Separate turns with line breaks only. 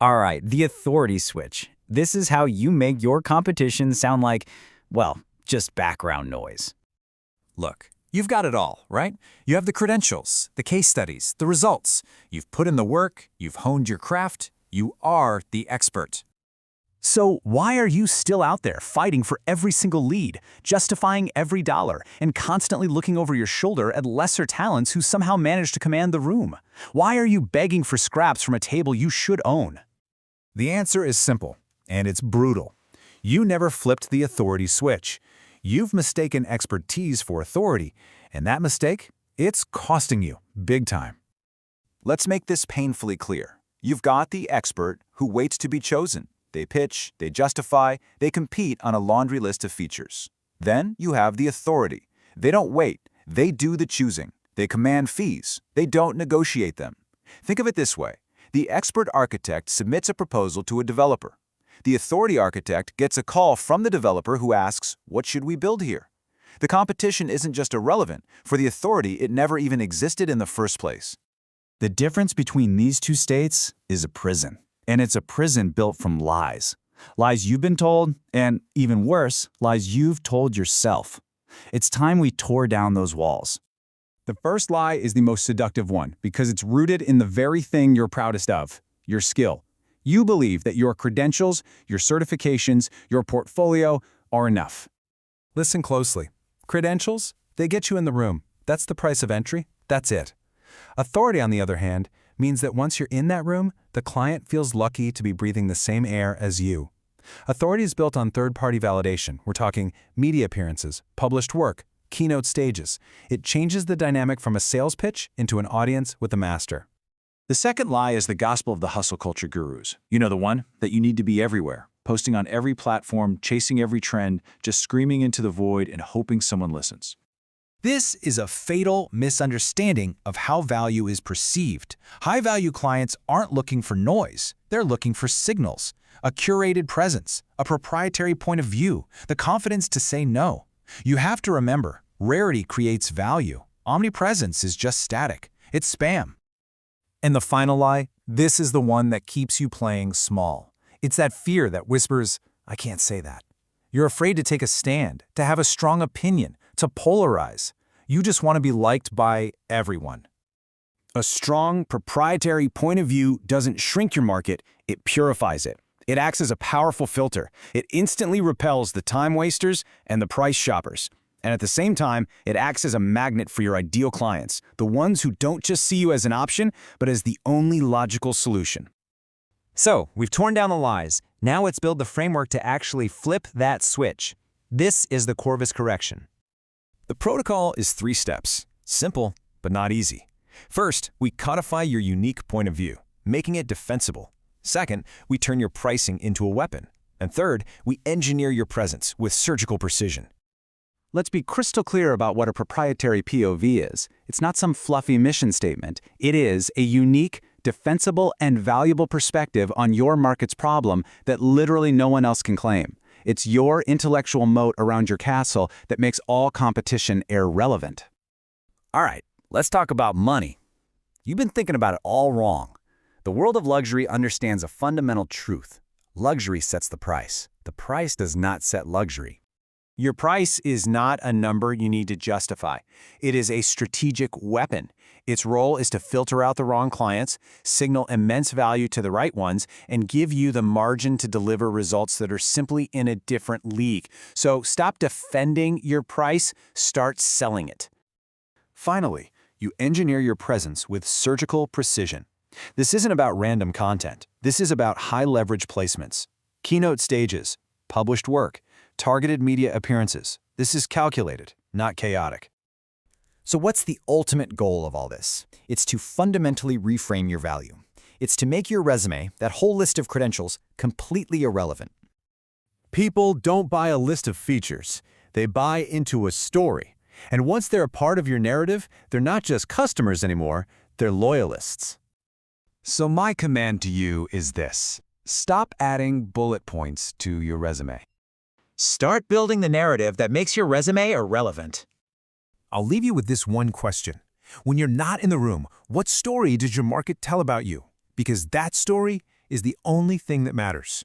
All right, the authority switch. This is how you make your competition sound like, well, just background noise.
Look, you've got it all, right? You have the credentials, the case studies, the results. You've put in the work, you've honed your craft, you are the expert.
So why are you still out there fighting for every single lead, justifying every dollar, and constantly looking over your shoulder at lesser talents who somehow manage to command the room? Why are you begging for scraps from a table you should own?
The answer is simple, and it's brutal. You never flipped the authority switch. You've mistaken expertise for authority, and that mistake, it's costing you big time.
Let's make this painfully clear. You've got the expert who waits to be chosen. They pitch, they justify, they compete on a laundry list of features. Then you have the authority. They don't wait, they do the choosing. They command fees, they don't negotiate them. Think of it this way. The expert architect submits a proposal to a developer. The authority architect gets a call from the developer who asks, "What should we build here?" The competition isn't just irrelevant. For the authority, it never even existed in the first place.
The difference between these two states is a prison. And it's a prison built from lies. Lies you've been told, and even worse, lies you've told yourself. It's time we tore down those walls.
The first lie is the most seductive one because it's rooted in the very thing you're proudest of, your skill. You believe that your credentials, your certifications, your portfolio are enough.
Listen closely. Credentials, they get you in the room. That's the price of entry. That's it. Authority, on the other hand, means that once you're in that room, the client feels lucky to be breathing the same air as you. Authority is built on third-party validation. We're talking media appearances, published work, keynote stages. It changes the dynamic from a sales pitch into an audience with a master.
The second lie is the gospel of the hustle culture gurus. You know the one that you need to be everywhere, posting on every platform, chasing every trend, just screaming into the void and hoping someone listens.
This is a fatal misunderstanding of how value is perceived. High-value clients aren't looking for noise. They're looking for signals, a curated presence, a proprietary point of view, the confidence to say no. You have to remember, rarity creates value. Omnipresence is just static. It's spam.
And the final lie, this is the one that keeps you playing small. It's that fear that whispers, "I can't say that." You're afraid to take a stand, to have a strong opinion, to polarize. You just want to be liked by everyone.
A strong, proprietary point of view doesn't shrink your market, it purifies it. It acts as a powerful filter. It instantly repels the time wasters and the price shoppers. And at the same time, it acts as a magnet for your ideal clients, the ones who don't just see you as an option, but as the only logical solution.
So, we've torn down the lies. Now let's build the framework to actually flip that switch. This is the Corvus correction.
The protocol is 3 steps. Simple, but not easy. First, we codify your unique point of view, making it defensible. Second, we turn your pricing into a weapon. And third, we engineer your presence with surgical precision.
Let's be crystal clear about what a proprietary POV is. It's not some fluffy mission statement. It is a unique, defensible, and valuable perspective on your market's problem that literally no one else can claim. It's your intellectual moat around your castle that makes all competition irrelevant.
All right, let's talk about money. You've been thinking about it all wrong. The world of luxury understands a fundamental truth. Luxury sets the price. The price does not set luxury.
Your price is not a number you need to justify. It is a strategic weapon. Its role is to filter out the wrong clients, signal immense value to the right ones, and give you the margin to deliver results that are simply in a different league. So stop defending your price, start selling it.
Finally, you engineer your presence with surgical precision. This isn't about random content. This is about high-leverage placements, keynote stages, published work, targeted media appearances. This is calculated, not chaotic.
So what's the ultimate goal of all this? It's to fundamentally reframe your value. It's to make your resume, that whole list of credentials, completely irrelevant.
People don't buy a list of features. They buy into a story. And once they're a part of your narrative, they're not just customers anymore, they're loyalists. So my command to you is this. Stop adding bullet points to your resume.
Start building the narrative that makes your resume irrelevant.
I'll leave you with this one question. When you're not in the room, what story does your market tell about you?
because that story is the only thing that matters.